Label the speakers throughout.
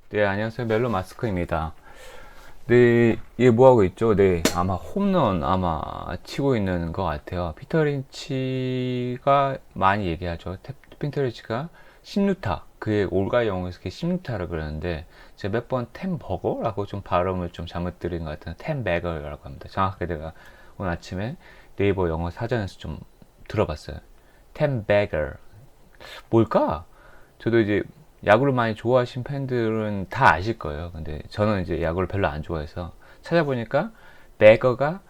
Speaker 1: 네, 안녕하세요. 멜로 마스크입니다. 네, 얘 뭐하고 있죠? 네, 아마 홈런 아마 치고 있는 것 같아요. 피터 린치가 많이 얘기하죠. 피터 린치가 10루타, 그의 올가 영어에서 10루타라고 그러는데, 제가 몇 번 템버거라고 좀 발음을 좀 잘못 들은 것 같은 템베거라고 합니다. 정확하게 내가 오늘 아침에 네이버 영어 사전에서 좀 들어봤어요. 템베거. 뭘까? 저도 이제 야구를 많이 좋아하신 팬들은 다 아실 거예요. 근데 저는 이제 야구를 별로 안 좋아해서 찾아보니까 배거가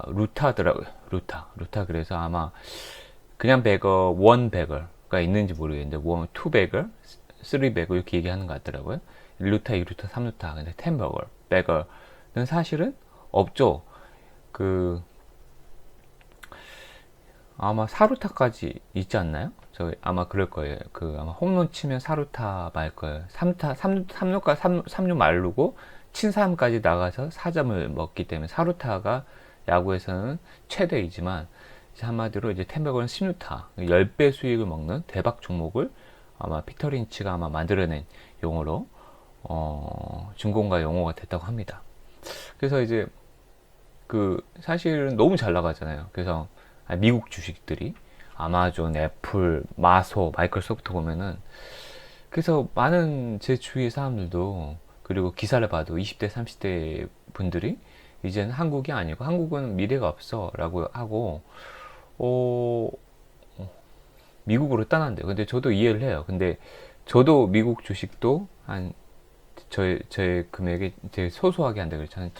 Speaker 1: 루타더라고요. 루타. 그래서 아마 그냥 배거, 원 배거가 있는지 모르겠는데 원, 투 배거, 쓰리 배거 이렇게 얘기하는 것 같더라고요. 1루타, 2루타, 3루타. 근데 텐버거, 배거는 사실은 없죠. 그 아마 사루타까지 있지 않나요? 저 아마 그럴 거예요. 그 아마 홈런 치면 사루타 말 거예요. 3타, 3루가 3루 말르고 친 사람까지 나가서 4점을 먹기 때문에 사루타가 야구에서는 최대이지만 이제 한마디로 이제 텐버거는 10루타, 10배 수익을 먹는 대박 종목을 아마 피터 린치가 아마 만들어낸 용어로 준공과 용어가 됐다고 합니다. 그래서 이제 그 사실은 너무 잘 나가잖아요. 그래서 미국 주식들이 아마존, 애플, 마소, 마이크로소프트 보면은 그래서 많은 제 주위의 사람들도 그리고 기사를 봐도 20대, 30대 분들이 이제는 한국이 아니고 한국은 미래가 없어 라고 하고 어, 미국으로 떠난대요. 근데 저도 이해를 해요. 근데 저도 미국 주식도 한 저의 금액이 되게 소소하게 한다 그랬잖아요.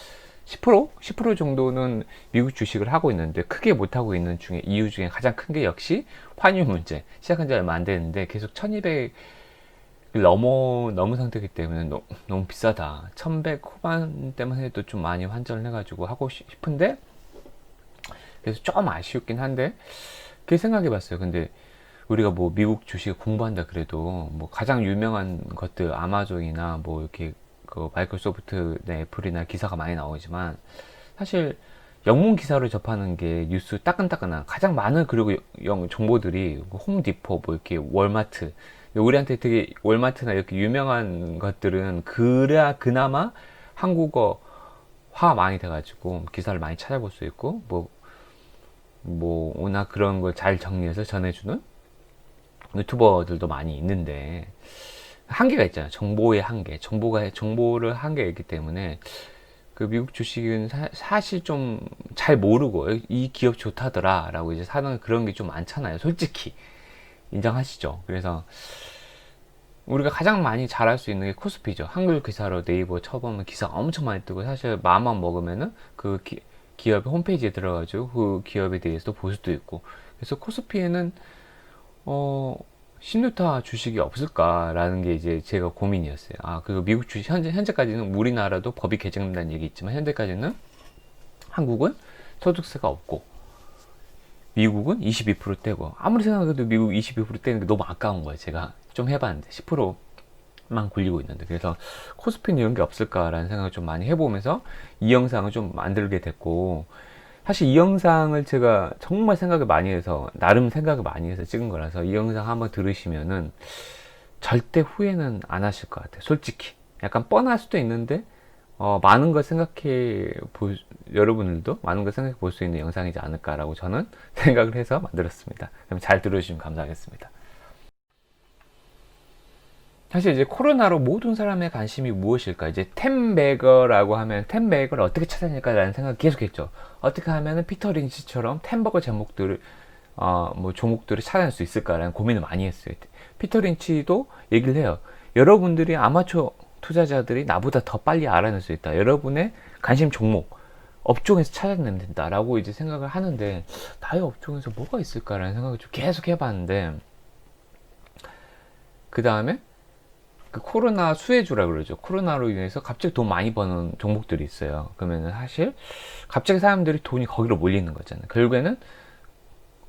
Speaker 1: 10%? 10% 정도는 미국 주식을 하고 있는데 크게 못하고 있는 중에 이유 중에 가장 큰 게 역시 환율 문제. 시작한 지 얼마 안 됐는데 계속 1200을 넘은 상태이기 때문에 너무 비싸다. 1100 후반대만 해도 좀 많이 환전을 해가지고 하고 싶은데 그래서 좀 아쉬웠긴 한데 그렇게 생각해 봤어요. 근데 우리가 뭐 미국 주식 공부한다 그래도 뭐 가장 유명한 것들 아마존이나 뭐 이렇게 그 마이크로소프트나 애플이나 기사가 많이 나오지만 사실 영문 기사를 접하는 게 뉴스 따끈따끈한 가장 많은 그리고 정보들이 홈디포 뭐 이렇게 월마트 우리한테 되게 월마트나 이렇게 유명한 것들은 그래야 그나마 한국어화 많이 돼가지고 기사를 많이 찾아볼 수 있고 뭐 워낙 그런 걸 잘 정리해서 전해주는 유튜버들도 많이 있는데 한계가 있잖아요. 정보의 한계. 정보를 한계가 있기 때문에 그 미국 주식은 사실 좀 잘 모르고 이 기업 좋다더라 라고 이제 사는 그런 게 좀 많잖아요. 솔직히. 인정하시죠? 그래서 우리가 가장 많이 잘할 수 있는 게 코스피죠. 한글 기사로 네이버 쳐보면 기사가 엄청 많이 뜨고 사실 마음만 먹으면은 그 기업의 홈페이지에 들어가지고 그 기업에 대해서도 볼 수도 있고 그래서 코스피에는 어, 신유타 주식이 없을까라는 게 이제 제가 고민이었어요. 그리고 미국 주식 현재까지는 우리나라도 법이 개정된다는 얘기 있지만 현재까지는 한국은 소득세가 없고 미국은 22%떼고 아무리 생각해도 미국 22% 떼는 게 너무 아까운 거예요. 제가 좀 해봤는데 10%만 굴리고 있는데 그래서 코스피는 이런 게 없을까라는 생각을 좀 많이 해보면서 이 영상을 좀 만들게 됐고 사실 이 영상을 제가 정말 생각을 많이 해서 나름 생각을 많이 해서 찍은 거라서 이 영상 한번 들으시면은 절대 후회는 안 하실 것 같아요. 솔직히 약간 뻔할 수도 있는데 많은 걸 여러분들도 많은 걸 생각해 볼 수 있는 영상이지 않을까라고 저는 생각을 해서 만들었습니다. 그럼 잘 들어주시면 감사하겠습니다. 사실 이제 코로나로 모든 사람의 관심이 무엇일까? 이제 템베거라고 하면 템베거를 어떻게 찾아낼까라는 생각을 계속했죠. 어떻게 하면 피터 린치처럼 템버거 제목들을 뭐 종목들을 찾아낼 수 있을까라는 고민을 많이 했어요. 피터 린치도 얘기를 해요. 여러분들이 아마추어 투자자들이 나보다 더 빨리 알아낼 수 있다. 여러분의 관심 종목 업종에서 찾아내면 된다라고 이제 생각을 하는데 나의 업종에서 뭐가 있을까라는 생각을 좀 계속 해봤는데 그 다음에 그 코로나 수혜주라 그러죠. 코로나로 인해서 갑자기 돈 많이 버는 종목들이 있어요. 그러면 사실 갑자기 사람들이 돈이 거기로 몰리는 거잖아요. 결국에는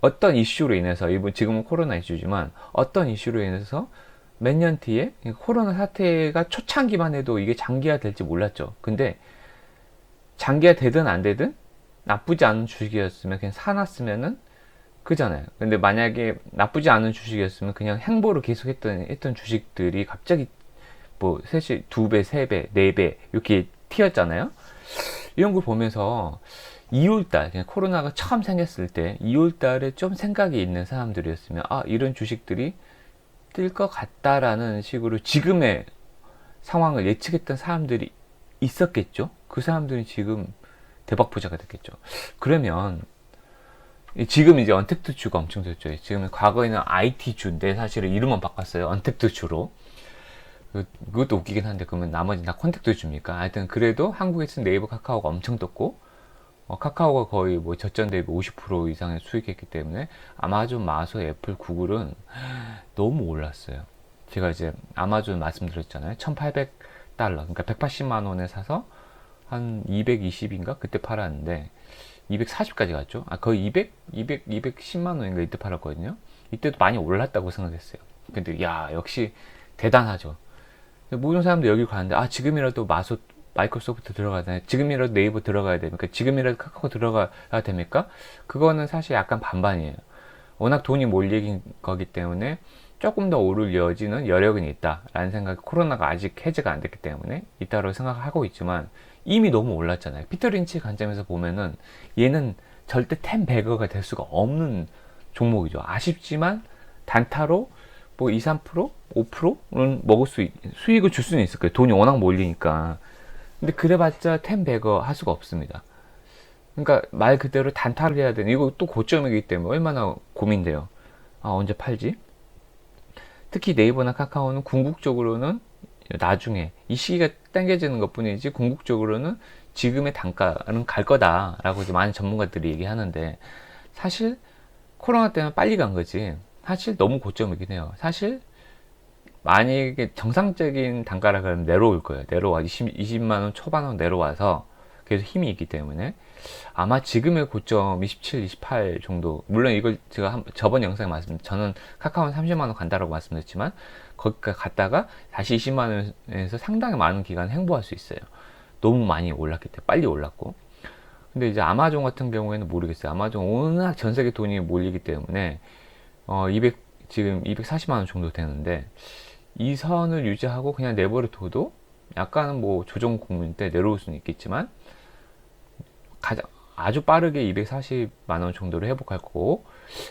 Speaker 1: 어떤 이슈로 인해서 지금은 코로나 이슈지만 어떤 이슈로 인해서 몇 년 뒤에 코로나 사태가 초창기만 해도 이게 장기화 될지 몰랐죠. 근데 장기화 되든 안 되든 나쁘지 않은 주식이었으면 그냥 사놨으면은 그잖아요. 근데 만약에 나쁘지 않은 주식이었으면 그냥 행보를 계속 했던 주식들이 갑자기 뭐 셋이 2배, 3배, 4배 이렇게 튀었잖아요. 이런 걸 보면서 2월달 그냥 코로나가 처음 생겼을 때 2월달에 좀 생각이 있는 사람들이었으면 아 이런 주식들이 뜰 것 같다라는 식으로 지금의 상황을 예측했던 사람들이 있었겠죠. 그 사람들이 지금 대박 부자가 됐겠죠. 그러면 지금 이제 언택트 주가 엄청 됐죠. 지금 과거에는 IT 주인데 사실은 이름만 바꿨어요. 언택트 주로. 그것도 웃기긴 한데 그러면 나머지 다 컨택트 줍니까? 하여튼 그래도 한국에서는 네이버 카카오가 엄청 떴고 카카오가 거의 뭐 저점 대비 50% 이상의 수익했기 때문에 아마존, 마소, 애플, 구글은 너무 올랐어요. 제가 이제 아마존 말씀드렸잖아요. 1800달러 그러니까 180만 원에 사서 한 220인가 그때 팔았는데 240까지 갔죠. 거의 210만 원인가 이때 팔았거든요. 이때도 많이 올랐다고 생각했어요. 근데 야 역시 대단하죠. 모든 사람들 여기 가는데 지금이라도 마이크로소프트 들어가야 되나? 지금이라도 네이버 들어가야 됩니까? 지금이라도 카카오 들어가야 됩니까? 그거는 사실 약간 반반이에요. 워낙 돈이 몰리긴 거기 때문에 조금 더 오를 여지는 여력은 있다라는 생각이 코로나가 아직 해제가 안 됐기 때문에 있다고 생각하고 있지만 이미 너무 올랐잖아요. 피터 린치 관점에서 보면은 얘는 절대 10배거가 될 수가 없는 종목이죠. 아쉽지만 단타로 뭐 2, 3%, 5%는 먹을 수익을 줄 수는 있을 거예요. 돈이 워낙 몰리니까. 근데 그래봤자 10배거 할 수가 없습니다. 그러니까 말 그대로 단타를 해야 되는 이거 또 고점이기 때문에 얼마나 고민돼요. 언제 팔지? 특히 네이버나 카카오는 궁극적으로는 나중에 이 시기가 당겨지는 것 뿐이지 궁극적으로는 지금의 단가는 갈 거다라고 이제 많은 전문가들이 얘기하는데 사실 코로나 때문에 빨리 간 거지 사실 너무 고점이긴 해요. 사실 만약에 정상적인 단가라 그러면 내려올 거예요. 내려와 20만 원 초반으로 내려와서 계속 힘이 있기 때문에 아마 지금의 고점 27, 28 정도 물론 이걸 제가 저번 영상에 저는 카카오는 30만 원 간다라고 말씀드렸지만 거기까지 갔다가 다시 20만 원에서 상당히 많은 기간 행보할 수 있어요. 너무 많이 올랐기 때문에 빨리 올랐고 근데 이제 아마존 같은 경우에는 모르겠어요. 아마존 워낙 전 세계 돈이 몰리기 때문에 200 지금 240만 원 정도 되는데 이 선을 유지하고 그냥 내버려 둬도 약간은 뭐 조정 국면 때 내려올 수는 있겠지만 아주 빠르게 240만 원 정도로 회복할 거고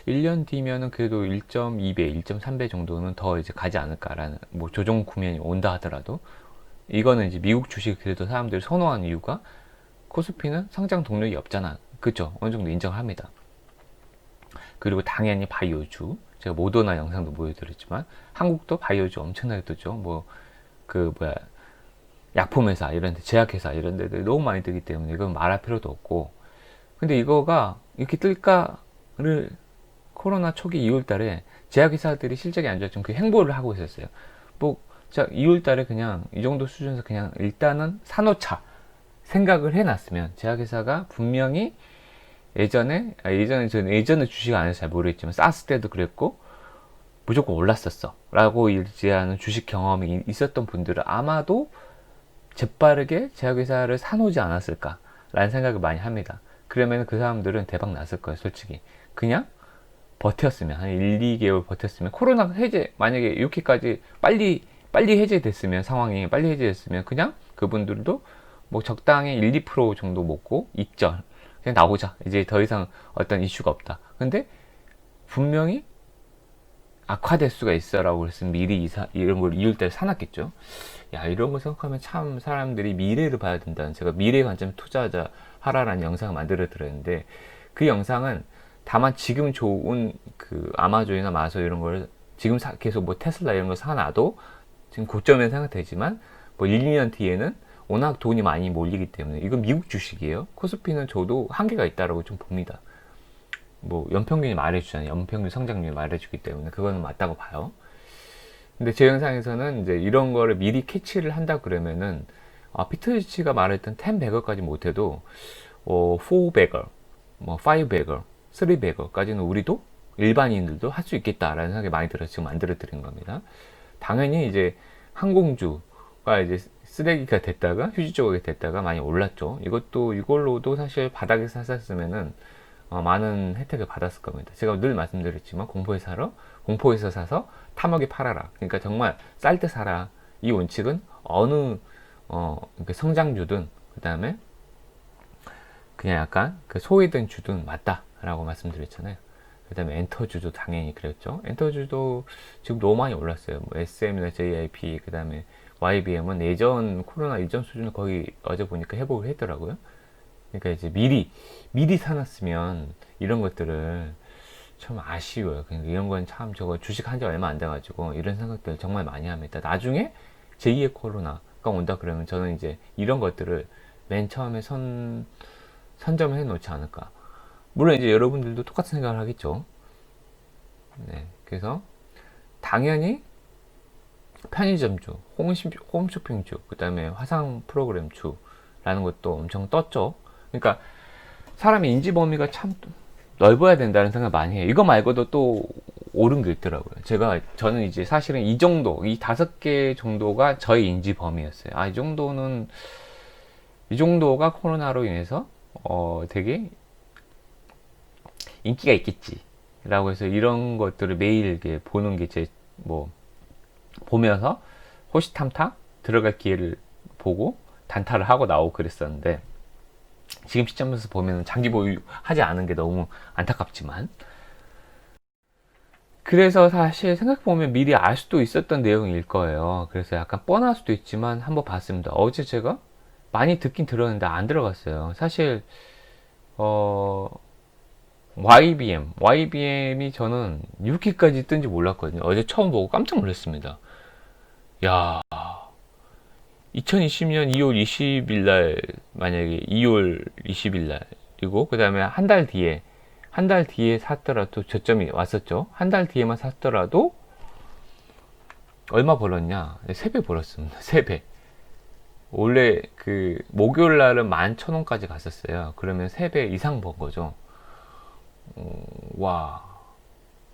Speaker 1: 1년 뒤면은 그래도 1.2배, 1.3배 정도는 더 이제 가지 않을까라는 뭐 조정 국면이 온다 하더라도 이거는 이제 미국 주식 그래도 사람들이 선호하는 이유가 코스피는 성장 동력이 없잖아. 그쵸? 어느 정도 인정합니다. 그리고 당연히 바이오주 제가 모더나 영상도 보여드렸지만 한국도 바이오주 엄청나게 뜨죠. 뭐 약품회사 이런 데 제약회사 이런 데들 너무 많이 뜨기 때문에 이건 말할 필요도 없고 근데 이거가 이렇게 뜰까를 코로나 초기 2월 달에 제약회사들이 실적이 안 좋았지만 그 행보를 하고 있었어요. 뭐 자 2월 달에 그냥 이 정도 수준에서 그냥 일단은 사놓자 생각을 해놨으면 제약회사가 분명히 예전에 주식 안 해서 잘 모르겠지만 사스 때도 그랬고 무조건 올랐었어 라고 일지하는 주식 경험이 있었던 분들은 아마도 재빠르게 제약회사를 사놓지 않았을까 라는 생각을 많이 합니다. 그러면 그 사람들은 대박 났을 거예요. 솔직히 그냥 버텼으면 한 1, 2개월 버텼으면 코로나 해제 만약에 이렇게까지 빨리 해제됐으면 상황이 빨리 해제됐으면 그냥 그분들도 뭐 적당히 1, 2% 정도 먹고 입절 그냥 나오자 이제 더 이상 어떤 이슈가 없다. 근데 분명히 악화될 수가 있어 라고 그랬으면 미리 이런 걸 2월달에 사놨겠죠. 야 이런 거 생각하면 참 사람들이 미래를 봐야 된다는 제가 미래 관점 투자하자 하라라는 영상을 만들어 드렸는데 그 영상은 다만 지금 좋은 그 아마존이나 마소 이런 걸 지금 계속 뭐 테슬라 이런 거 사놔도 지금 고점에 생각되지만 뭐 1, 2년 뒤에는 워낙 돈이 많이 몰리기 때문에 이건 미국 주식이에요. 코스피는 저도 한계가 있다라고 좀 봅니다. 뭐 연평균이 말해주잖아요. 연평균 성장률이 말해주기 때문에 그거는 맞다고 봐요. 근데 제 영상에서는 이제 이런 거를 미리 캐치를 한다 그러면은 피터리치가 말했던 10배거까지 못해도 4배거, 뭐 5배거, 3배거까지는 우리도 일반인들도 할 수 있겠다라는 생각이 많이 들어서 지금 만들어 드린 겁니다. 당연히 이제 항공주가 이제 쓰레기가 됐다가 휴지 조각이 됐다가 많이 올랐죠. 이걸로도 사실 바닥에서 샀으면은 많은 혜택을 받았을 겁니다. 제가 늘 말씀드렸지만 공포에서 사서 탐욕에 팔아라. 그러니까 정말 쌀 때 사라. 이 원칙은 어느 성장주든 그 다음에 그냥 약간 그 소외된 주든 맞다라고 말씀드렸잖아요. 그 다음에 엔터주도 당연히 그랬죠. 엔터주도 지금 너무 많이 올랐어요. 뭐 SM이나 JIP, 그 다음에 YBM은 예전 코로나 이전 수준을 거의 어제 보니까 회복을 했더라고요. 그러니까 이제 미리 사놨으면 이런 것들을 참 아쉬워요. 그러니까 이런 건 참 저거 주식한 지 얼마 안 돼가지고 이런 생각들 정말 많이 합니다. 나중에 제2의 코로나가 온다 그러면 저는 이제 이런 것들을 맨 처음에 선점을 해 놓지 않을까. 물론 이제 여러분들도 똑같은 생각을 하겠죠. 네, 그래서 당연히 편의점주, 홈쇼핑주, 그 다음에 화상 프로그램주라는 것도 엄청 떴죠. 그러니까 사람의 인지 범위가 참 넓어야 된다는 생각 많이 해요. 이거 말고도 또 옳은 게 있더라고요. 저는 이제 사실은 이 정도, 이 5개 정도가 저의 인지 범위였어요. 아, 이 정도가 코로나로 인해서 되게 인기가 있겠지. 라고 해서 이런 것들을 매일 이렇게 보는 게 보면서 호시탐탐 들어갈 기회를 보고 단타를 하고 나오고 그랬었는데, 지금 시점에서 보면 장기 보유하지 않은 게 너무 안타깝지만, 그래서 사실 생각해보면 미리 알 수도 있었던 내용일 거예요. 그래서 약간 뻔할 수도 있지만 한번 봤습니다. 어제 제가 많이 듣긴 들었는데 안 들어갔어요. 사실 YBM이 저는 6기까지 뜬지 몰랐거든요. 어제 처음 보고 깜짝 놀랐습니다. 야, 2020년 2월 20일 날, 만약에 2월 20일 날이고, 그 다음에 한 달 뒤에 샀더라도 저점이 왔었죠. 한 달 뒤에만 샀더라도 얼마 벌었냐? 3배 벌었습니다. 3배. 원래 그 목요일 날은 11,000원까지 갔었어요. 그러면 3배 이상 번 거죠. 와,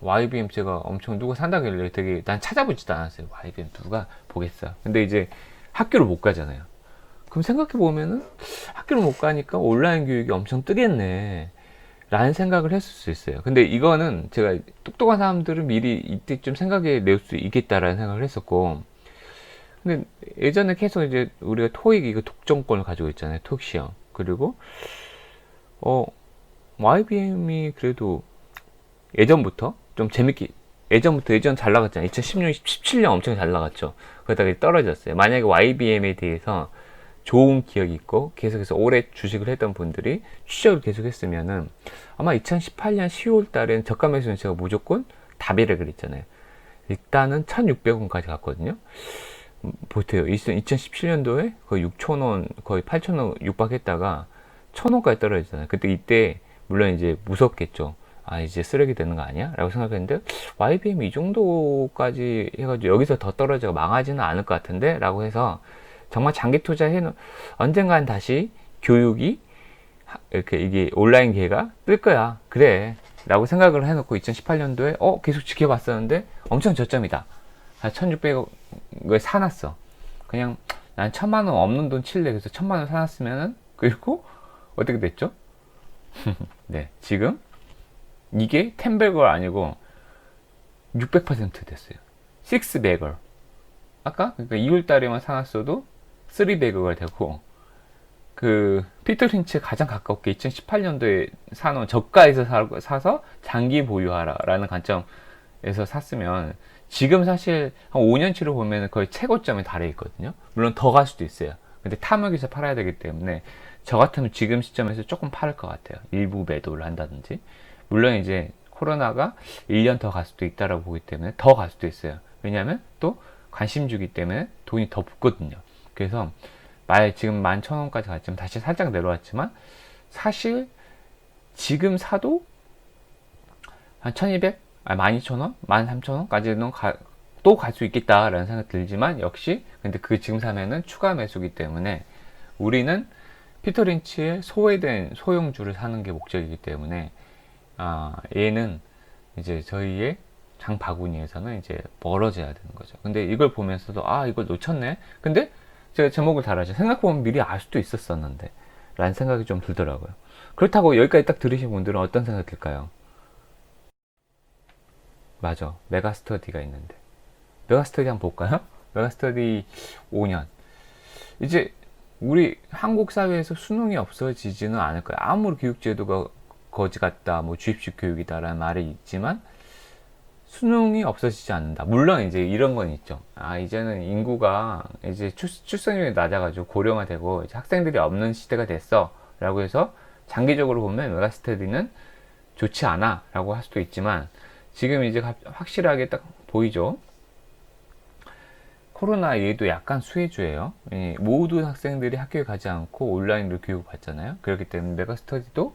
Speaker 1: YBM 제가 엄청 누가 산다길래 되게 난 찾아보지도 않았어요. YBM 누가 보겠어. 근데 이제 학교를 못 가잖아요. 그럼 생각해 보면은 학교를 못 가니까 온라인 교육이 엄청 뜨겠네 라는 생각을 했을 수 있어요. 근데 이거는 제가 똑똑한 사람들은 미리 이때쯤 생각해 낼 수 있겠다라는 생각을 했었고, 근데 예전에 계속 이제 우리가 토익 이거 독점권을 가지고 있잖아요. 토익 시험. 그리고 YBM이 그래도 예전부터 좀 재밌게, 예전 잘 나갔잖아요. 2016, 17년 엄청 잘 나갔죠. 그러다가 떨어졌어요. 만약에 YBM에 대해서 좋은 기억이 있고 계속해서 오래 주식을 했던 분들이 추적을 계속 했으면은 아마 2018년 10월 달에는 저가 매수는 제가 무조건 답이라 그랬잖아요. 일단은 1600원까지 갔거든요. 보세요. 2017년도에 거의 6,000원, 거의 8,000원 육박했다가 1,000원까지 떨어졌잖아요. 이때 물론 이제 무섭겠죠. 아, 이제 쓰레기 되는 거 아니야? 라고 생각했는데, YBM 이 정도까지 해가지고 여기서 더 떨어져 망하지는 않을 것 같은데? 라고 해서 정말 장기 언젠간 다시 교육이, 이렇게 이게 온라인 기회가 뜰 거야. 그래. 라고 생각을 해놓고 2018년도에, 계속 지켜봤었는데 엄청 저점이다. 1600억을 사놨어. 그냥 난 1000만원 없는 돈 칠래. 그래서 1000만원 사놨으면은, 그리고 어떻게 됐죠? 네. 지금 이게 10배걸 아니고 600% 됐어요. 6배걸. 아까 그러니까 2월 달에만 사놨어도 3배걸 되고, 그 피터 린치에 가장 가깝게 2018년도에 사놓은 저가에서 사서 장기 보유하라라는 관점에서 샀으면 지금 사실 한 5년치로 보면 거의 최고점에 달해 있거든요. 물론 더 갈 수도 있어요. 근데 탐욕에서 팔아야 되기 때문에 저 같으면 지금 시점에서 조금 팔을 것 같아요. 일부 매도를 한다든지. 물론 이제 코로나가 1년 더 갈 수도 있다라고 보기 때문에 더 갈 수도 있어요. 왜냐하면 또 관심 주기 때문에 돈이 더 붙거든요. 그래서 지금 11,000원까지 갔지만 다시 살짝 내려왔지만 사실 지금 사도 한 1200, 12,000원, 13,000원까지는 또 갈 수 있겠다라는 생각이 들지만, 역시 근데 그 지금 사면은 추가 매수기 때문에 우리는 피터 린치의 소외된 소형주를 사는 게 목적이기 때문에 얘는 이제 저희의 장바구니에서는 이제 멀어져야 되는 거죠. 근데 이걸 보면서도 이걸 놓쳤네. 근데 제가 제목을 달았죠. 생각해보면 미리 알 수도 있었었는데 라는 생각이 좀 들더라고요. 그렇다고 여기까지 딱 들으신 분들은 어떤 생각이 들까요? 맞아, 메가스터디가 있는데 메가스터디 한번 볼까요? 메가스터디 5년. 이제 우리 한국 사회에서 수능이 없어지지는 않을 거야. 아무리 교육제도가 거지 같다, 뭐 주입식 교육이다라는 말이 있지만 수능이 없어지지 않는다. 물론 이제 이런 건 있죠. 아, 이제는 인구가 이제 출생률이 낮아가지고 고령화되고 이제 학생들이 없는 시대가 됐어. 라고 해서 장기적으로 보면 메가스터디는 좋지 않아. 라고 할 수도 있지만 지금 이제 확실하게 딱 보이죠. 코로나 얘도 약간 수혜주예요. 모든 학생들이 학교에 가지 않고 온라인으로 교육을 받잖아요. 그렇기 때문에 메가스터디도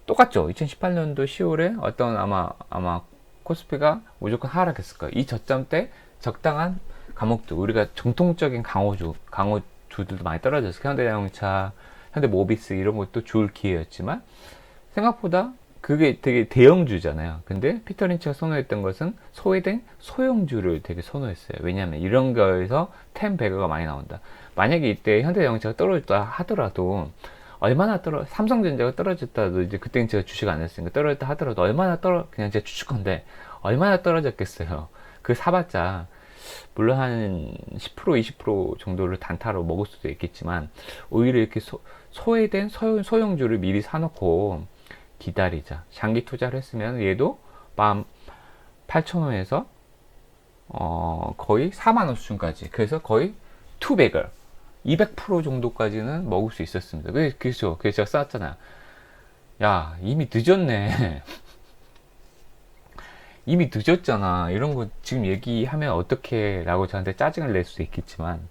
Speaker 1: 똑같죠. 2018년도 10월에 어떤 아마 코스피가 무조건 하락했을 거예요. 이 저점 때 적당한 과목들, 우리가 정통적인 강호주들도 많이 떨어졌어요. 현대자동차, 현대모비스 이런 것도 좋을 기회였지만 생각보다 그게 되게 대형주잖아요. 근데 피터 린치가 선호했던 것은 소외된 소형주를 되게 선호했어요. 왜냐하면 이런 거에서 템베거가 많이 나온다. 만약에 이때 현대자동차가 떨어졌다 하더라도 삼성전자가 떨어졌다도 이제 그때는 제가 주식 안 했으니까 떨어졌다 하더라도 그냥 제가 추측컨대 얼마나 떨어졌겠어요. 그 사봤자 물론 한 10% 20% 정도를 단타로 먹을 수도 있겠지만 오히려 이렇게 소외된 소형주를 미리 사놓고 기다리자. 장기 투자를 했으면 얘도 18,000원에서 거의 4만원 수준까지. 그래서 거의 2배걸 200% 정도까지는 먹을 수 있었습니다. 그래서 제가 쌓았잖아. 야, 이미 늦었네. 이미 늦었잖아. 이런 거 지금 얘기하면 어떡해 라고 저한테 짜증을 낼 수도 있겠지만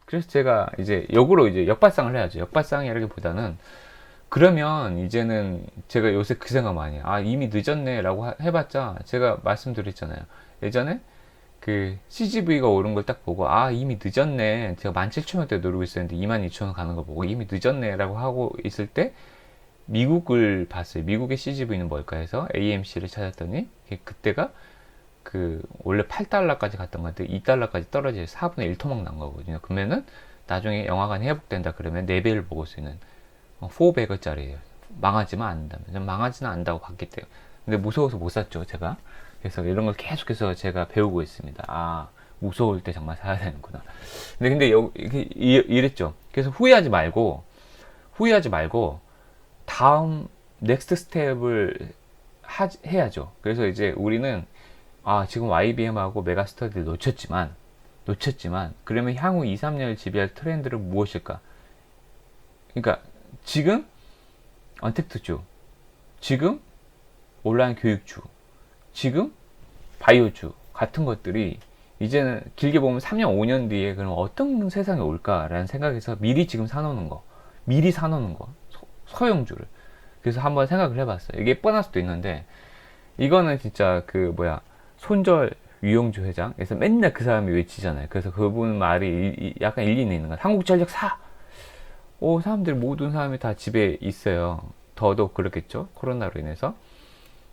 Speaker 1: 그래서 제가 이제 역으로 이제 역발상을 해야죠. 역발상이라기보다는 그러면 이제는 제가 요새 그 생각 많이 해요. 아, 이미 늦었네 라고 해봤자 제가 말씀드렸잖아요. 예전에 그 CGV가 오른 걸 딱 보고 아, 이미 늦었네. 제가 17,000원대 누르고 있었는데 22,000원 가는 거 보고 이미 늦었네 라고 하고 있을 때 미국을 봤어요. 미국의 CGV는 뭘까 해서 AMC를 찾았더니 그때가 그 원래 8달러까지 갔던 건데 2달러까지 떨어져서 4분의 1 토막 난 거거든요. 그러면은 나중에 영화관이 회복된다 그러면 4배를 먹을 수 있는 4배거짜리예요. 망하지만 않는다면. 망하지는 않는다고 봤기 때문에. 근데 무서워서 못 샀죠, 제가. 그래서 이런 걸 계속해서 제가 배우고 있습니다. 아, 무서울 때 정말 사야 되는구나. 근데 이랬죠. 그래서 후회하지 말고 다음 넥스트 스텝을 해야죠. 그래서 이제 우리는 지금 YBM하고 메가스터디를 놓쳤지만 그러면 향후 2, 3년을 지배할 트렌드는 무엇일까? 그러니까 지금 언택트주, 지금 온라인 교육주, 지금 바이오주 같은 것들이 이제는 길게 보면 3년, 5년 뒤에 그럼 어떤 세상이 올까라는 생각에서 미리 지금 사놓는 거, 소형주를. 그래서 한번 생각을 해봤어요. 이게 뻔할 수도 있는데 이거는 진짜 손절 유영주 회장. 그래서 맨날 그 사람이 외치잖아요. 그래서 그분 말이 약간 일리는 있는 거야. 한국전력 사! 모든 사람이 다 집에 있어요. 더더욱 그렇겠죠. 코로나로 인해서.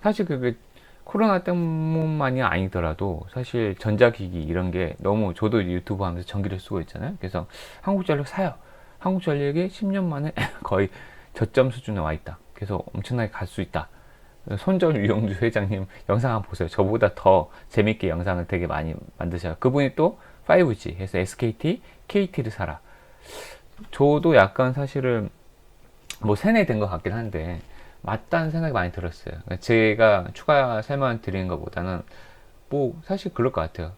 Speaker 1: 사실 그게 코로나 때문만이 아니더라도 사실 전자기기 이런 게 너무 저도 유튜브 하면서 전기를 쓰고 있잖아요. 그래서 한국전력 사요. 한국전력이 10년 만에 거의 저점 수준에 와 있다. 그래서 엄청나게 갈 수 있다. 손절 유영주 회장님 영상 한번 보세요. 저보다 더 재밌게 영상을 되게 많이 만드셔요. 그분이 또 5G 해서 SKT, KT를 사라. 저도 약간 사실은 세뇌된 것 같긴 한데 맞다는 생각이 많이 들었어요. 제가 추가 설명 드리는 것보다는 사실 그럴 것 같아요.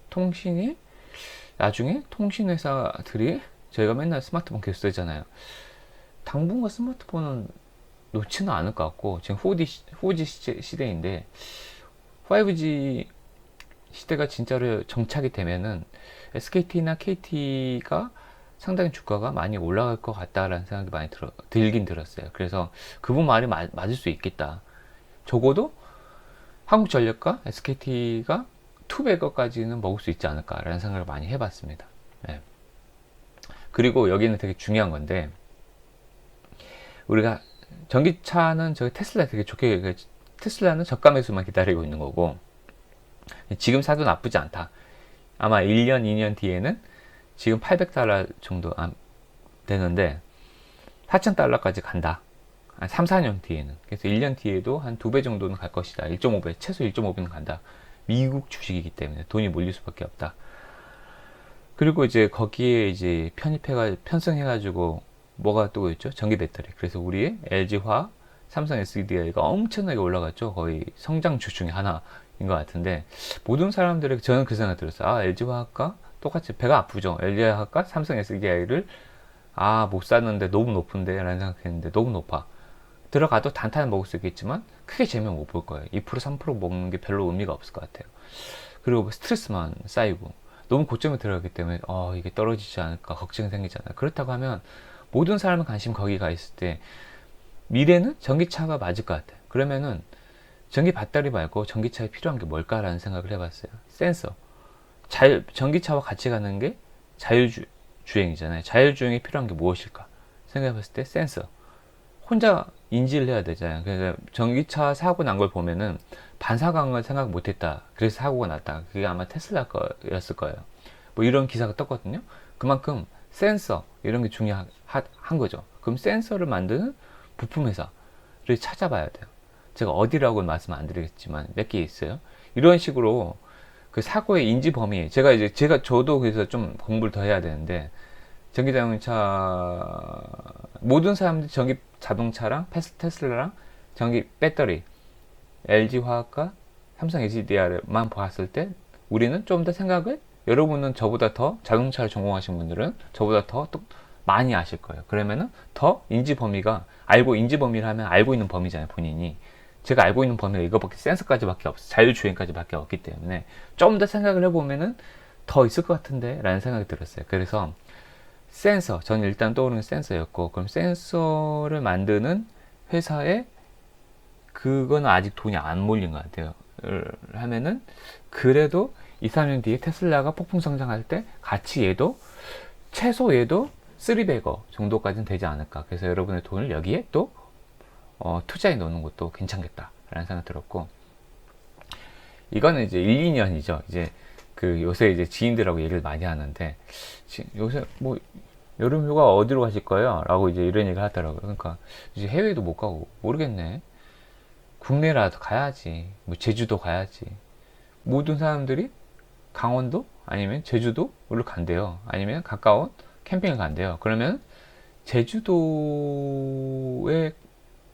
Speaker 1: 나중에 통신회사들이 저희가 맨날 스마트폰 계속 쓰잖아요. 당분간 스마트폰은 놓지는 않을 것 같고 지금 4G 시대인데 5G 시대가 진짜로 정착이 되면은 SKT나 KT가 상당히 주가가 많이 올라갈 것 같다라는 생각이 많이 들긴 들었어요. 그래서 그분 말이 맞을 수 있겠다. 적어도 한국전력과 SKT가 2배거까지는 먹을 수 있지 않을까라는 생각을 많이 해봤습니다. 네. 그리고 여기는 되게 중요한 건데 우리가 전기차는 테슬라 되게 좋게 테슬라는 저가 매수만 기다리고 있는 거고 지금 사도 나쁘지 않다. 아마 1년 2년 뒤에는 지금 800달러 정도 되는데 4,000달러까지 간다. 한 3, 4년 뒤에는. 그래서 1년 뒤에도 한 2배 정도는 갈 것이다. 1.5배, 최소 1.5배는 간다. 미국 주식이기 때문에 돈이 몰릴 수밖에 없다. 그리고 이제 거기에 이제 편성해가지고 뭐가 또 있죠? 전기 배터리. 그래서 우리의 LG화, 삼성 SDI가 엄청나게 올라갔죠. 거의 성장주 중에 하나인 것 같은데, 모든 사람들에게 저는 그 생각 들었어요. 아, LG화 할까? 똑같이 배가 아프죠. LG화 할까? 삼성 SDI를 못 샀는데 너무 높은데 라는 생각했는데 너무 높아. 들어가도 단타는 먹을 수 있겠지만 크게 재미는 못 볼 거예요. 2% 3% 먹는 게 별로 의미가 없을 것 같아요. 그리고 스트레스만 쌓이고 너무 고점에 들어가기 때문에 이게 떨어지지 않을까 걱정이 생기잖아요. 그렇다고 하면 모든 사람의 관심 거기가 있을 때 미래는 전기차가 맞을 것 같아요. 그러면은 전기 배터리 말고 전기차에 필요한 게 뭘까라는 생각을 해봤어요. 센서. 전기차와 같이 가는 게 자율주행이잖아요. 자율주행에 필요한 게 무엇일까 생각해봤을 때 센서. 혼자 인지를 해야 되잖아요. 그래서 전기차 사고 난 걸 보면은 반사광을 걸 생각 못했다. 그래서 사고가 났다. 그게 아마 테슬라 거였을 거예요. 뭐 이런 기사가 떴거든요. 그만큼 센서 이런 게 중요한 거죠. 그럼 센서를 만드는 부품 회사를 찾아봐야 돼요. 제가 어디라고는 말씀 안 드리겠지만 몇 개 있어요. 이런 식으로 그 사고의 인지 범위, 저도 그래서 좀 공부를 더 해야 되는데, 전기자동차 모든 사람들이 전기 자동차랑 테슬라랑 전기 배터리, LG화학과 삼성 HDR만 봤을 때 우리는 좀 더 생각을, 여러분은 저보다 더 자동차를 전공하신 분들은 저보다 더 많이 아실 거예요. 그러면은 더 인지 범위가, 인지 범위를 하면 알고 있는 범위잖아요, 본인이. 제가 알고 있는 범위가 이거밖에, 센서까지밖에 없어, 자율주행까지밖에 없기 때문에 좀 더 생각을 해보면은 더 있을 것 같은데 라는 생각이 들었어요. 그래서 센서, 저는 일단 떠오르는 센서였고, 그럼 센서를 만드는 회사에 그거는 아직 돈이 안 몰린 것 같아요. 하면은 그래도 2, 3년 뒤에 테슬라가 폭풍 성장할 때 같이 최소 얘도 3배거 정도까지는 되지 않을까. 그래서 여러분의 돈을 여기에 또 투자해 놓는 것도 괜찮겠다라는 생각 들었고, 이거는 이제 1, 2년이죠. 이제 그 요새 이제 지인들하고 얘기를 많이 하는데, 요새 뭐 여름휴가 어디로 가실 거예요? 라고 이제 이런 얘기를 하더라고요. 그러니까 이제 해외도 못 가고 모르겠네. 국내라도 가야지. 뭐 제주도 가야지. 모든 사람들이 강원도 아니면 제주도를 간대요. 아니면 가까운 캠핑을 간대요. 그러면 제주도의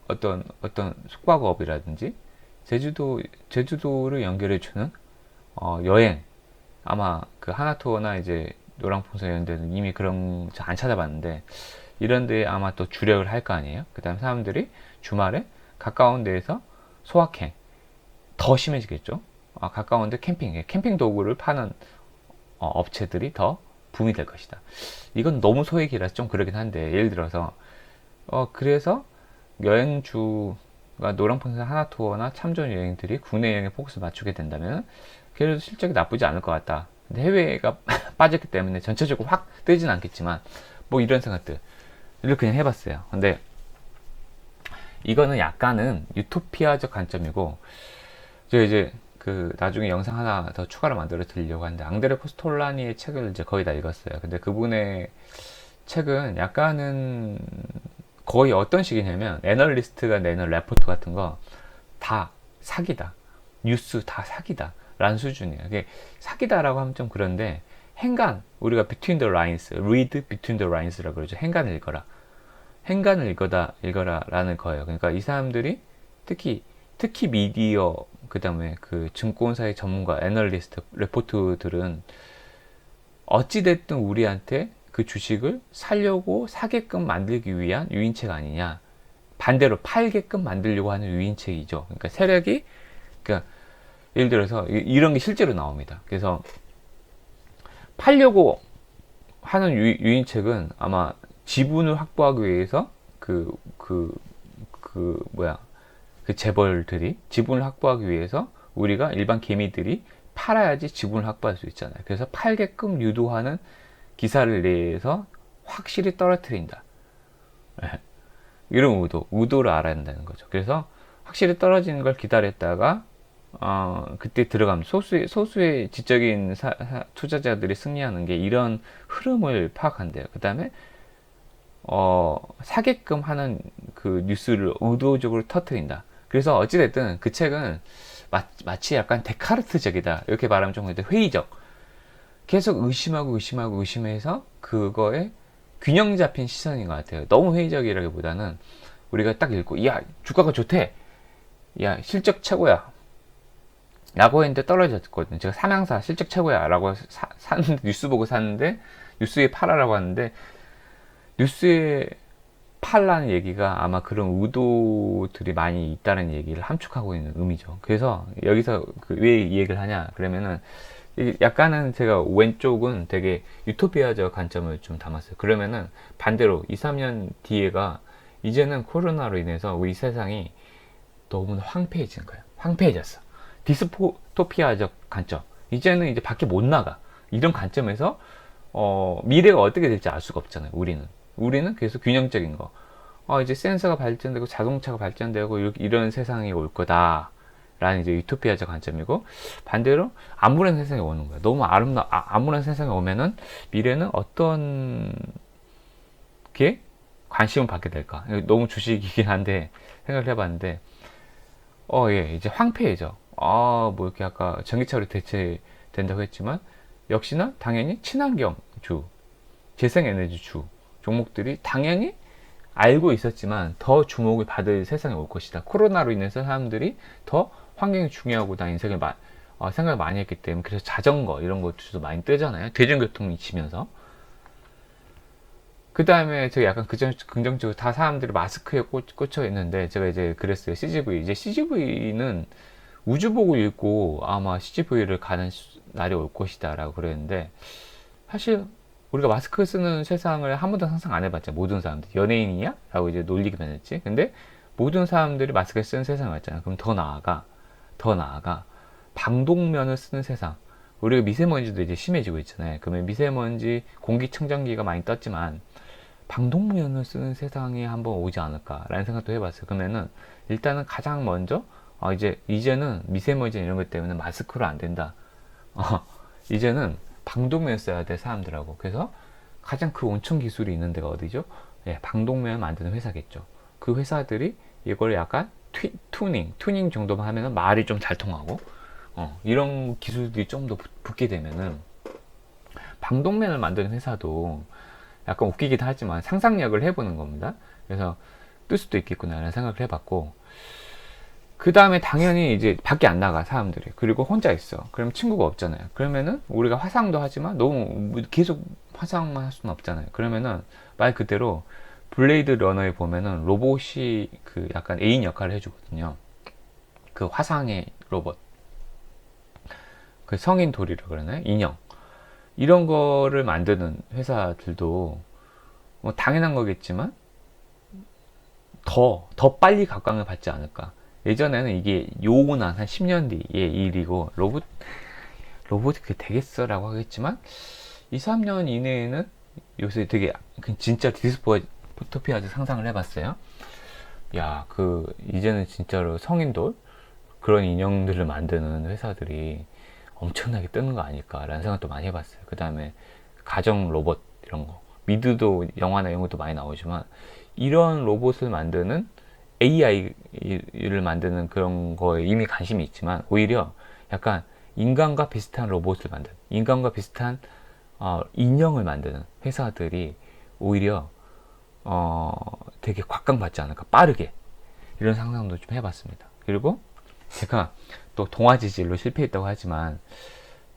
Speaker 1: 어떤 숙박업이라든지 제주도를 연결해주는 여행, 아마 그 하나투어나 이제 노랑풍선 이런 데는 이미 그런 안 찾아봤는데, 이런 데에 아마 또 주력을 할 거 아니에요. 그 다음 사람들이 주말에 가까운 데에서 소확행, 더 심해지겠죠. 가까운데 캠핑 도구를 파는 업체들이 더 붐이 될 것이다. 이건 너무 소액이라서 좀 그러긴 한데, 예를 들어서 그래서 여행주가 노랑풍선 하나투어나 참전 여행들이 국내 여행에 포커스를 맞추게 된다면 그래도 실적이 나쁘지 않을 것 같다. 근데 해외가 빠졌기 때문에 전체적으로 확 뜨진 않겠지만, 뭐 이런 생각들을 그냥 해봤어요. 근데 이거는 약간은 유토피아적 관점이고, 제가 이제 그 나중에 영상 하나 더 추가로 만들어 드리려고 하는데, 앙드레 코스톨라니의 책을 이제 거의 다 읽었어요. 근데 그분의 책은 약간은 거의 어떤 식이냐면, 애널리스트가 내는 레포트 같은 거 다 사기다, 뉴스 다 사기다 라는 수준이에요. 이게 사기다라고 하면 좀 그런데, 우리가 between the lines, read between the lines라고 그러죠. 행간을 읽어라 라는 거예요. 그러니까 이 사람들이 특히 미디어, 그 다음에 그 증권사의 전문가, 애널리스트, 레포트들은 어찌됐든 우리한테 그 주식을 사게끔 만들기 위한 유인책 아니냐, 반대로 팔게끔 만들려고 하는 유인책이죠. 그러니까 세력이, 그러니까 예를 들어서 이런 게 실제로 나옵니다. 그래서 팔려고 하는 유인책은 아마 지분을 확보하기 위해서 그 재벌들이 지분을 확보하기 위해서 우리가 일반 개미들이 팔아야지 지분을 확보할 수 있잖아요. 그래서 팔게끔 유도하는 기사를 내서 확실히 떨어뜨린다. 이런 의도를 알아야 한다는 거죠. 그래서 확실히 떨어지는 걸 기다렸다가 그때 들어가면 소수의 지적인 투자자들이 승리하는 게 이런 흐름을 파악한대요. 그 다음에 사게끔 하는 그 뉴스를 의도적으로 터뜨린다. 그래서 어찌됐든 그 책은 마치 약간 데카르트적이다, 이렇게 말하면 좀 회의적. 계속 의심해서 그거에 균형 잡힌 시선인 것 같아요. 너무 회의적이라기보다는 우리가 딱 읽고, 야, 주가가 좋대. 야, 실적 최고야. 라고 했는데 떨어졌거든요. 제가 삼양사 실적 최고야. 라고 샀는데, 뉴스 보고 샀는데, 뉴스에 팔아라고 하는데, 뉴스에 팔라는 얘기가 아마 그런 의도들이 많이 있다는 얘기를 함축하고 있는 의미죠. 그래서 여기서 왜 이 얘기를 하냐 그러면은 약간은 제가 왼쪽은 되게 유토피아적 관점을 좀 담았어요. 그러면은 반대로 2, 3년 뒤에가 이제는 코로나로 인해서 우리 세상이 너무나 황폐해진 거예요. 황폐해졌어. 디스토피아적 관점. 이제는 이제 밖에 못 나가. 이런 관점에서 미래가 어떻게 될지 알 수가 없잖아요. 우리는 계속 균형적인 거. 이제 센서가 발전되고 자동차가 발전되고 이런 세상이 올 거다. 라는 이제 유토피아적 관점이고, 반대로 암울한 세상이 오는 거예요. 너무 암울한 세상이 오면은 미래는 어떤 게 관심을 받게 될까? 너무 주식이긴 한데 생각을 해봤는데, 예, 이제 황폐해져. 뭐 이렇게 아까 전기차로 대체된다고 했지만, 역시나 당연히 친환경주, 재생에너지주 종목들이 당연히 알고 있었지만 더 주목을 받을 세상이 올 것이다. 코로나로 인해서 사람들이 더 환경이 중요하고 나 인생을 생각을 많이 했기 때문에, 그래서 자전거 이런 것들도 많이 뜨잖아요. 대중교통이 치면서. 그 다음에 제가 약간 긍정적으로 다 사람들이 마스크에 꽂혀 있는데, 제가 이제 그랬어요. 이제 CGV는 우주복을 입고 아마 CGV를 가는 날이 올 것이다 라고 그랬는데, 사실 우리가 마스크 쓰는 세상을 한 번도 상상 안 해봤죠. 모든 사람들. 연예인이냐? 라고 이제 놀리기만 했지. 근데 모든 사람들이 마스크 쓰는 세상이 왔잖아. 그럼 더 나아가 방독면을 쓰는 세상. 우리가 미세먼지도 이제 심해지고 있잖아요. 그러면 미세먼지 공기청정기가 많이 떴지만 방독면을 쓰는 세상이 한번 오지 않을까라는 생각도 해봤어요. 그러면은 일단은 가장 먼저 이제는 미세먼지 이런 것 때문에 마스크로 안 된다. 이제는 방독면 써야 돼 사람들하고. 그래서 가장 그 온천 기술이 있는 데가 어디죠? 예, 방독면 만드는 회사겠죠. 그 회사들이 이걸 약간 튜닝 정도만 하면은 말이 좀 잘 통하고, 이런 기술들이 좀 더 붙게 되면은 방독면을 만드는 회사도 약간 웃기기도 하지만 상상력을 해보는 겁니다. 그래서 뜰 수도 있겠구나라는 생각을 해봤고, 그 다음에 당연히 이제 밖에 안 나가 사람들이. 그리고 혼자 있어. 그러면 친구가 없잖아요. 그러면은 우리가 화상도 하지만 너무 계속 화상만 할 수는 없잖아요. 그러면은 말 그대로 블레이드 러너에 보면은 로봇이 그 약간 애인 역할을 해주거든요. 그 화상의 로봇, 그 성인 돌이라 그러나요? 인형. 이런 거를 만드는 회사들도 뭐 당연한 거겠지만 더 빨리 각광을 받지 않을까. 예전에는 이게 요구난 한 10년 뒤의 일이고, 로봇이 그게 되겠어라고 하겠지만 2, 3년 이내에는 요새 되게 진짜 디스토피아적 상상을 해봤어요. 야, 이제는 진짜로 성인돌 그런 인형들을 만드는 회사들이 엄청나게 뜨는 거 아닐까라는 생각도 많이 해봤어요. 그 다음에 가정 로봇 이런 거, 미드도 영화나 이런 것도 많이 나오지만, 이런 로봇을 만드는 AI를 만드는 그런 거에 이미 관심이 있지만, 오히려 약간 인간과 비슷한 로봇을 만드는, 인간과 비슷한 인형을 만드는 회사들이 오히려 되게 각광받지 않을까, 빠르게. 이런 상상도 좀 해봤습니다. 그리고 제가 또 동화지질로 실패했다고 하지만,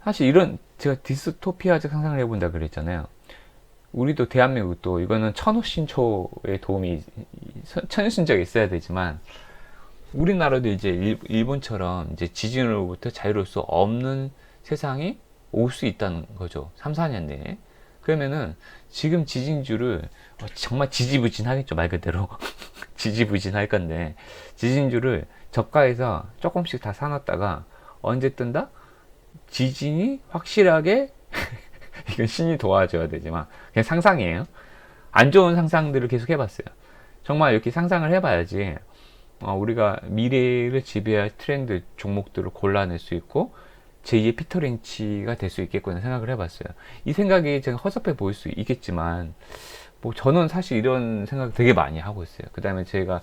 Speaker 1: 사실 제가 디스토피아적 상상을 해본다 그랬잖아요. 우리도 대한민국도 이거는 천호신초의 도움이, 천신적이 있어야 되지만, 우리나라도 이제 일본처럼 이제 지진으로부터 자유로울 수 없는 세상이 올 수 있다는 거죠. 3, 4년 내에. 그러면은 지금 지진주를 정말 지지부진하겠죠, 말 그대로. 지지부진할 건데, 지진주를 저가에서 조금씩 다 사놨다가 언제 뜬다? 지진이 확실하게 이건 신이 도와줘야 되지만 그냥 상상이에요. 안 좋은 상상들을 계속 해봤어요. 정말 이렇게 상상을 해봐야지 우리가 미래를 지배할 트렌드 종목들을 골라낼 수 있고 제2의 피터 린치가 될 수 있겠구나 생각을 해봤어요. 이 생각이 제가 허접해 보일 수 있겠지만, 뭐 저는 사실 이런 생각 되게 많이 하고 있어요. 그 다음에 제가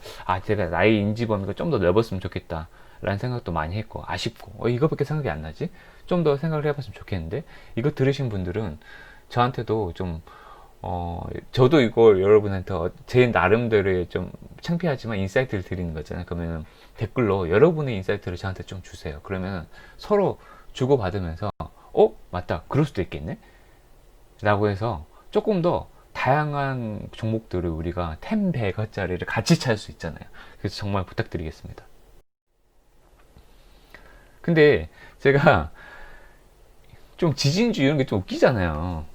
Speaker 1: 나의 인지 범위가 좀 더 넓었으면 좋겠다 라는 생각도 많이 했고, 아쉽고, 이거밖에 생각이 안 나지? 좀 더 생각을 해봤으면 좋겠는데, 이거 들으신 분들은 저한테도 좀, 저도 이걸 여러분한테 제 나름대로의 좀 창피하지만 인사이트를 드리는 거잖아요. 그러면 댓글로 여러분의 인사이트를 저한테 좀 주세요. 그러면 서로 주고받으면서, 맞다. 그럴 수도 있겠네? 라고 해서 조금 더 다양한 종목들을 우리가 10배가짜리를 같이 찾을 수 있잖아요. 그래서 정말 부탁드리겠습니다. 근데 제가 좀 지진주 이런 게 좀 웃기잖아요.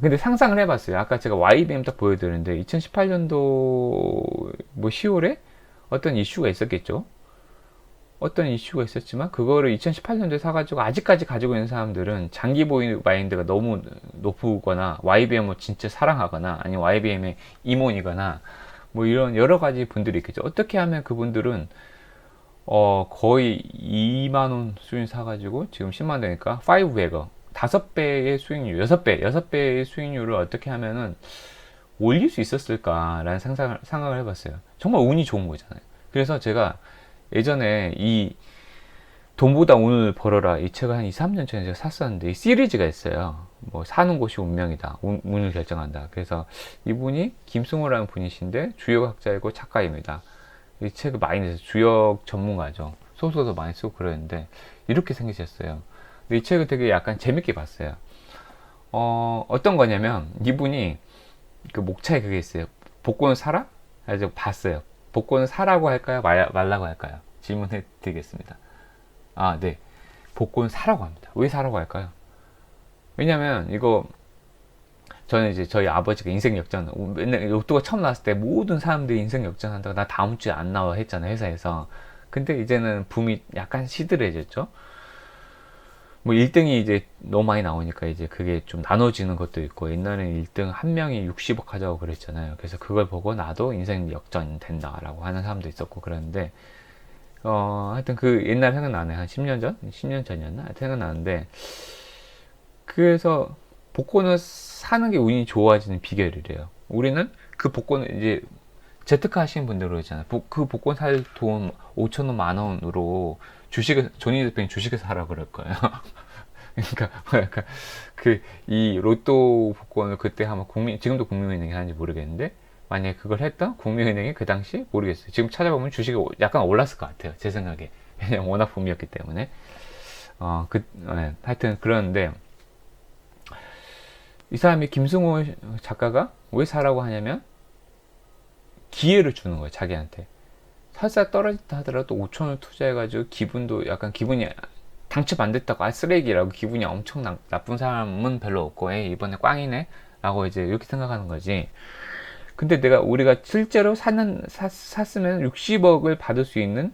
Speaker 1: 근데 상상을 해봤어요. 아까 제가 YBM 딱 보여드렸는데 2018년도 뭐 10월에 어떤 이슈가 있었겠죠. 어떤 이슈가 있었지만 그거를 2018년도에 사가지고 아직까지 가지고 있는 사람들은 장기 보유 마인드가 너무 높거나 YBM을 진짜 사랑하거나 아니면 YBM의 임원이거나 뭐 이런 여러 가지 분들이 있겠죠. 어떻게 하면 그분들은 거의 2만원 수익 사가지고 지금 10만 되니까 5배거 5배의 수익률, 6배의 수익률을 어떻게 하면은 올릴 수 있었을까라는 생각을 해봤어요. 정말 운이 좋은 거잖아요. 그래서 제가 예전에 이 돈보다 운을 벌어라 이 책을 한 2, 3년 전에 제가 샀었는데 이 시리즈가 있어요. 뭐 사는 곳이 운명이다. 운을 결정한다. 그래서 이분이 김승호라는 분이신데 주역학자이고 작가입니다. 이 책을 많이 내서 주역 전문가죠. 소설도 많이 쓰고 그러는데 이렇게 생기셨어요. 근데 이 책을 되게 약간 재밌게 봤어요. 어떤 거냐면 이분이 그 목차에 그게 있어요. 복권을 사라? 그래서 봤어요. 복권을 사라고 할까요? 말라고 할까요? 질문해 드리겠습니다. 아, 네. 복권 사라고 합니다. 왜 사라고 할까요? 왜냐면 이거 저는 이제 저희 아버지가 인생 역전 맨날 로또가 처음 나왔을 때 모든 사람들이 인생 역전한다고 나 다음 주에 안 나와 했잖아요 회사에서. 근데 이제는 붐이 약간 시들해졌죠. 뭐 1등이 이제 너무 많이 나오니까 이제 그게 좀 나눠지는 것도 있고 옛날에는 1등 한 명이 60억 하자고 그랬잖아요. 그래서 그걸 보고 나도 인생 역전 된다라고 하는 사람도 있었고 그랬는데 하여튼 그 옛날 생각나네. 한 10년 전? 10년 전이었나? 생각나는데 그래서 복권을 사는 게 운이 좋아지는 비결이래요. 우리는 그 복권을 이제 재테크 하시는 분들은 그러잖아요. 그 복권 살 돈 5천원 만원으로 주식을 조니 대표님 주식을 사라 그럴 거예요. 그러니까 뭐랄까 그 이 로또 복권을 그때 하면 지금도 국민은행이 하는지 모르겠는데 만약에 그걸 했던 국민은행이 그 당시 모르겠어요. 지금 찾아보면 주식이 약간 올랐을 것 같아요. 제 생각에. 왜냐면 워낙 붐이었기 때문에. 하여튼 그러는데 이 사람이 김승호 작가가 왜 사라고 하냐면 기회를 주는 거예요. 자기한테. 설사 떨어졌다 하더라도 5천을 투자해가지고 기분이 당첨 안 됐다고 쓰레기라고 기분이 엄청 나쁜 사람은 별로 없고 이번에 꽝이네 라고 이제 이렇게 생각하는 거지. 근데 우리가 실제로 샀으면 60억을 받을 수 있는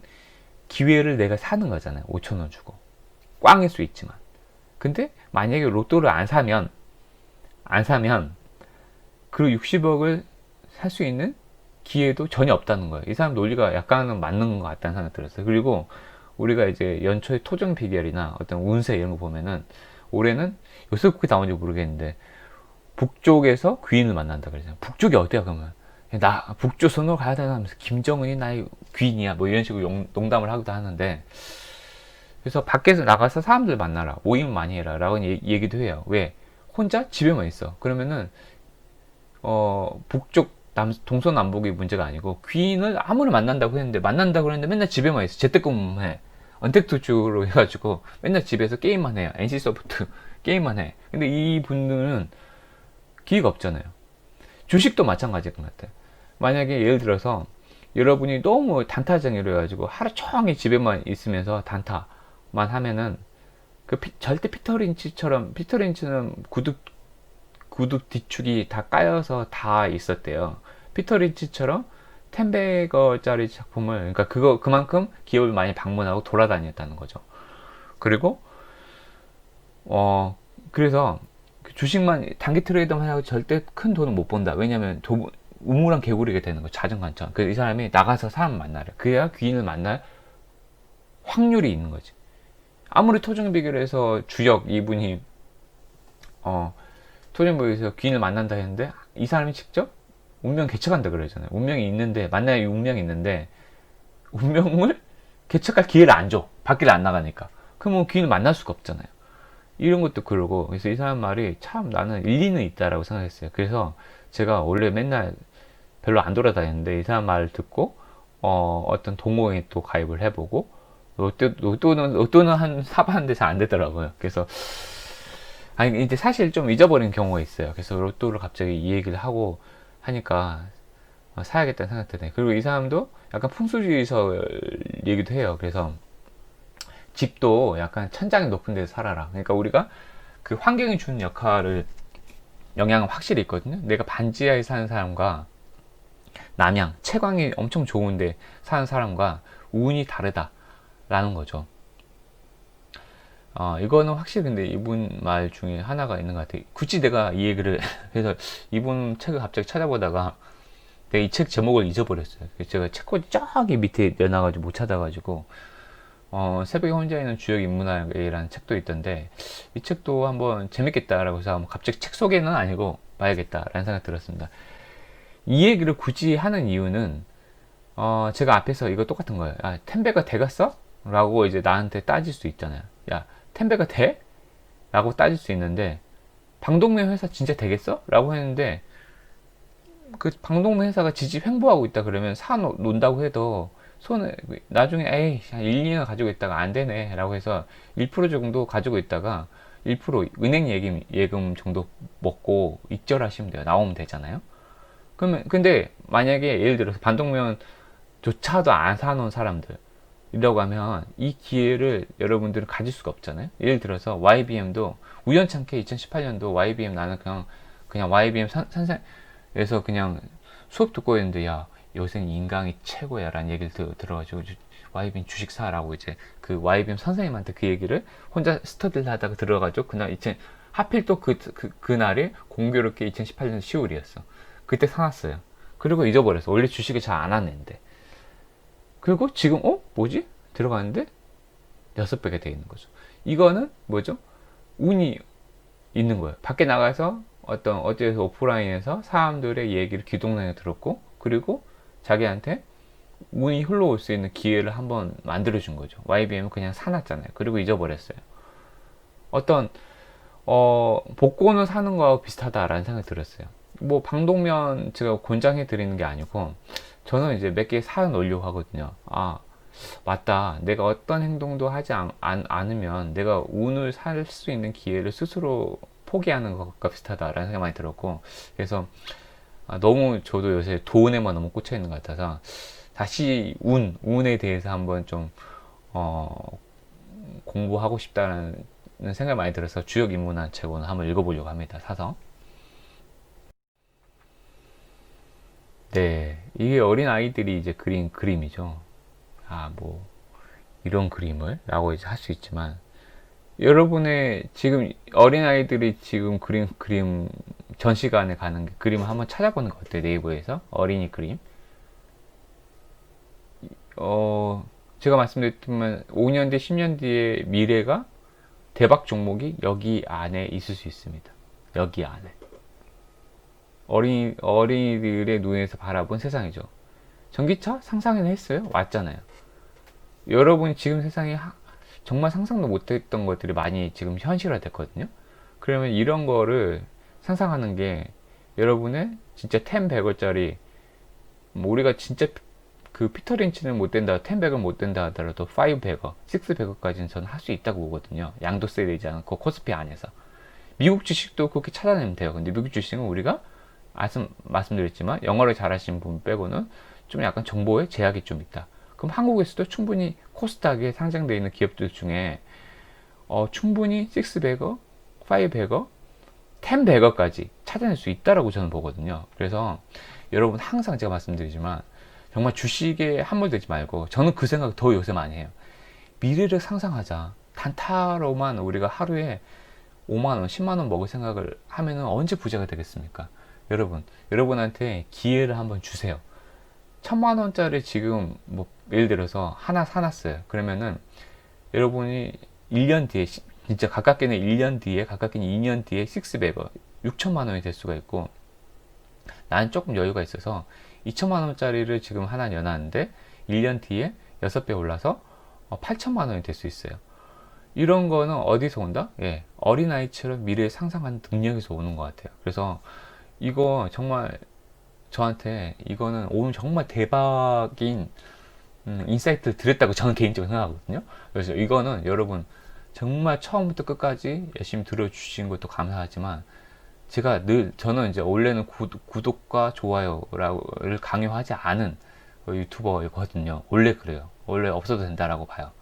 Speaker 1: 기회를 내가 사는 거잖아요. 5천원 주고 꽝일 수 있지만. 근데 만약에 로또를 안 사면 그 60억을 살 수 있는 기회도 전혀 없다는 거예요. 이 사람 논리가 약간은 맞는 것 같다는 생각이 들었어요. 그리고 우리가 이제 연초에 토정 비결이나 어떤 운세 이런 거 보면은 올해는 요새 그렇게 나온지 모르겠는데 북쪽에서 귀인을 만난다 그러잖아요. 북쪽이 어때요 그러면? 나 북조선으로 가야 되나 하면서 김정은이 나의 귀인이야 뭐 이런 식으로 농담을 하기도 하는데 그래서 밖에서 나가서 사람들 만나라 모임 많이 해라 라고 얘기도 해요. 왜? 혼자 집에만 있어. 그러면은 북쪽 동서남북이 문제가 아니고 귀인을 아무리 만난다고 했는데 맨날 집에만 있어. 재택근무해. 언택트주로 해가지고 맨날 집에서 게임만 해요. NC소프트 게임만 해. 근데 이 분들은 기회가 없잖아요. 주식도 마찬가지인 것 같아요. 만약에 예를 들어서 여러분이 너무 단타쟁이로 해가지고 하루 종일 집에만 있으면서 단타만 하면은 절대 피터 린치는 구두 뒤축이 다 까여서 다 있었대요. 피터 린치처럼 10배거짜리 작품을 그러니까 그만큼 기업을 많이 방문하고 돌아다녔다는 거죠. 그리고 그래서 주식만 단기 트레이더만 하고 절대 큰 돈을 못 번다. 왜냐면 우물안 개구리게 되는 거 자전관처럼. 그래서 이 사람이 나가서 사람 만나래. 그래야 귀인을 만날 확률이 있는 거지. 아무리 토종 비결에서 주역 이분이 토종비결에서 귀인을 만난다 했는데 이 사람이 직접 운명 개척한다 그러잖아요. 운명이 있는데 운명을 개척할 기회를 안 줘. 밖을 안 나가니까. 그러면 기회를 만날 수가 없잖아요. 이런 것도 그러고. 그래서 이 사람 말이 참 나는 일리는 있다라고 생각했어요. 그래서 제가 원래 맨날 별로 안 돌아다녔는데 이 사람 말을 듣고 어떤 동호회에 또 가입을 해보고 로또는 한 사봤는데 잘 안 되더라고요. 그래서 아니 이제 사실 좀 잊어버린 경우가 있어요. 그래서 로또를 갑자기 이 얘기를 하고 하니까 사야겠다는 생각 드네. 그리고 이 사람도 약간 풍수주의서 얘기도 해요. 그래서 집도 약간 천장이 높은 데서 살아라. 그러니까 우리가 그 환경이 주는 영향은 확실히 있거든요. 내가 반지하에 사는 사람과 남양, 채광이 엄청 좋은데 사는 사람과 운이 다르다라는 거죠. 이거는 확실히 근데 이분 말 중에 하나가 있는 것 같아요. 굳이 내가 이 얘기를 그래서 이분 책을 갑자기 찾아보다가 내가 이 책 제목을 잊어버렸어요. 제가 책꽂이 저기 밑에 내놔가지고 못 찾아가지고 새벽에 혼자 있는 주역 인문학이라는 책도 있던데 이 책도 한번 재밌겠다라고 해서 갑자기 책 소개는 아니고 봐야겠다라는 생각 들었습니다. 이 얘기를 굳이 하는 이유는 제가 앞에서 이거 똑같은 거예요. 텐베가 되겠어? 라고 이제 나한테 따질 수 있잖아요. 야, 텐베가 돼? 라고 따질 수 있는데 방독면 회사 진짜 되겠어? 라고 했는데 그 방독면 회사가 지집 횡보하고 있다 그러면 사 놓는다고 해도 손에 나중에 에이 1, 2년 가지고 있다가 안 되네 라고 해서 1% 정도 가지고 있다가 1% 은행 예금 정도 먹고 익절하시면 돼요. 나오면 되잖아요. 그러면 근데 만약에 예를 들어서 반독면조차도 안 사놓은 사람들이라고 하면 이 기회를 여러분들은 가질 수가 없잖아요. 예를 들어서 YBM도 우연찮게 2018년도 YBM 나는 그냥 YBM 선생에서 그냥 수업 듣고 있는데 야 요새는 인강이 최고야 라는 얘기를 들어가지고 YBM 주식 사라고 이제 그 YBM 선생님한테 그 얘기를 혼자 스터디를 하다가 들어가지고 그날 하필 또 그날이 공교롭게 2018년 10월이었어. 그때 사놨어요. 그리고 잊어버렸어. 원래 주식을 잘 안 하는데. 그리고 지금 뭐지? 들어갔는데 6배가 돼 있는 거죠. 이거는 뭐죠? 운이 있는 거예요. 밖에 나가서 어디에서 오프라인에서 사람들의 얘기를 귀동냥에 들었고 그리고 자기한테 운이 흘러올 수 있는 기회를 한번 만들어준 거죠. YBM은 그냥 사놨잖아요. 그리고 잊어버렸어요. 복권을 사는 거하고 비슷하다라는 생각이 들었어요. 뭐 방독면 제가 권장해 드리는 게 아니고 저는 이제 몇 개 사 놓으려고 하거든요. 맞다. 내가 어떤 행동도 하지 않으면 내가 운을 살 수 있는 기회를 스스로 포기하는 것과 비슷하다라는 생각이 많이 들었고 그래서 너무 저도 요새 돈에만 너무 꽂혀 있는 것 같아서 다시 운에 대해서 한번 좀 공부하고 싶다는 생각이 많이 들어서 주역 인문학 책을 한번 읽어보려고 합니다. 사서. 네, 이게 어린 아이들이 이제 그린 그림이죠. 뭐 이런 그림을 라고 이제 할 수 있지만 여러분의 지금 어린 아이들이 지금 그림 전시관에 가는 그림을 한번 찾아보는 거 어때요? 네이버에서 어린이 그림. 제가 말씀드렸지만 5년 뒤, 10년 뒤의 미래가 대박 종목이 여기 안에 있을 수 있습니다. 여기 안에. 어린이들의 눈에서 바라본 세상이죠. 전기차 상상은 했어요? 왔잖아요. 여러분이 지금 세상에 정말 상상도 못했던 것들이 많이 지금 현실화 됐거든요. 그러면 이런 거를 상상하는 게 여러분의 진짜 10, 100원짜리 우리가 진짜 그 피터 린치는 못 된다, 10, 100원 못 된다 하더라도 5, 100원, 6, 100원까지는 저는 할 수 있다고 보거든요. 양도세 되지 않고 코스피 안에서. 미국 주식도 그렇게 찾아내면 돼요. 근데 미국 주식은 우리가 말씀드렸지만 영어를 잘하시는 분 빼고는 좀 약간 정보에 제약이 좀 있다. 그럼 한국에서도 충분히 코스닥에 상장되어 있는 기업들 중에 충분히 600억, 500억, 1000백억까지 찾아낼 수 있다라고 저는 보거든요. 그래서 여러분 항상 제가 말씀드리지만 정말 주식에 함몰되지 말고 저는 그 생각 더 요새 많이 해요. 미래를 상상하자. 단타로만 우리가 하루에 5만원, 10만원 먹을 생각을 하면은 언제 부자가 되겠습니까? 여러분한테 기회를 한번 주세요. 1000만원짜리 지금 뭐 예를 들어서 하나 사놨어요. 그러면은 여러분이 1년 뒤에 진짜 가깝게는 1년 뒤에 가깝게는 2년 뒤에 600억 6천만원이 될 수가 있고 나는 조금 여유가 있어서 2천만원짜리를 지금 하나 여놨는데 1년 뒤에 6배 올라서 8천만 원이 될 수 있어요. 이런 거는 어디서 온다? 예, 어린아이처럼 미래를 상상하는 능력에서 오는 것 같아요. 그래서 이거 정말 저한테 이거는 오늘 정말 대박인 인사이트를 드렸다고 저는 개인적으로 생각하거든요. 그래서 이거는 여러분 정말 처음부터 끝까지 열심히 들어주신 것도 감사하지만 제가 저는 이제 원래는 구독과 좋아요를 강요하지 않은 유튜버거든요. 원래 그래요. 원래 없어도 된다라고 봐요.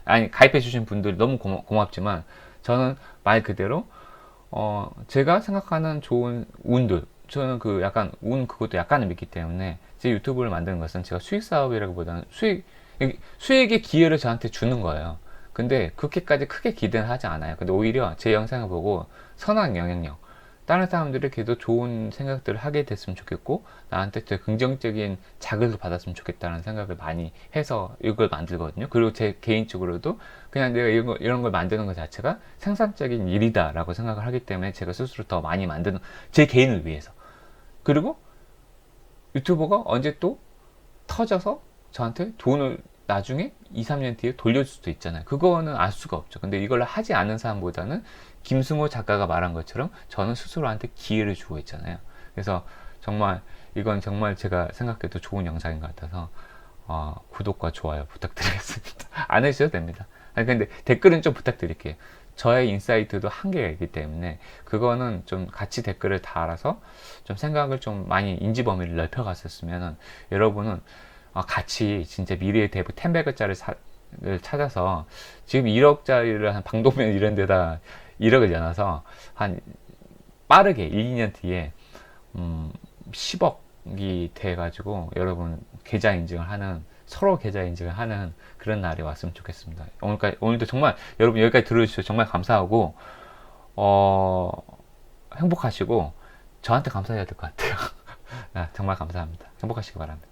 Speaker 1: 아니, 가입해 주신 분들 너무 고맙지만 저는 말 그대로 제가 생각하는 좋은 운들, 저는 그 약간 그것도 약간은 믿기 때문에 제 유튜브를 만드는 것은 제가 수익 사업이라기보다는 수익의 기회를 저한테 주는 거예요. 근데 그렇게까지 크게 기대는 하지 않아요. 근데 오히려 제 영상을 보고 선한 영향력, 다른 사람들에게도 좋은 생각들을 하게 됐으면 좋겠고 나한테 더 긍정적인 자극을 받았으면 좋겠다는 생각을 많이 해서 이걸 만들거든요. 그리고 제 개인적으로도 그냥 내가 이런 걸 만드는 것 자체가 생산적인 일이다 라고 생각을 하기 때문에 제가 스스로 더 많이 만드는, 제 개인을 위해서. 그리고 유튜버가 언제 또 터져서 저한테 돈을 나중에 2, 3년 뒤에 돌려줄 수도 있잖아요. 그거는 알 수가 없죠. 근데 이걸 하지 않는 사람보다는 김승호 작가가 말한 것처럼 저는 스스로한테 기회를 주고 있잖아요. 그래서 정말 이건 정말 제가 생각해도 좋은 영상인 것 같아서 구독과 좋아요 부탁드리겠습니다. 안 해주셔도 됩니다. 아니 근데 댓글은 좀 부탁드릴게요. 저의 인사이트도 한계가 있기 때문에 그거는 좀 같이 댓글을 달아서 좀 생각을 좀 많이 인지 범위를 넓혀 갔었으면 여러분은 같이 진짜 미래의 대부 10배짜리를 찾아서 지금 1억짜리를 한 방독면 이런 데다 1억을 내놔서 한 빠르게 1, 2년 뒤에 10억이 돼가지고 여러분 계좌 인증을 하는, 서로 계좌 인증을 하는 그런 날이 왔으면 좋겠습니다. 오늘도 정말 여러분 여기까지 들어주셔서 정말 감사하고 행복하시고 저한테 감사해야 될 것 같아요. 정말 감사합니다. 행복하시기 바랍니다.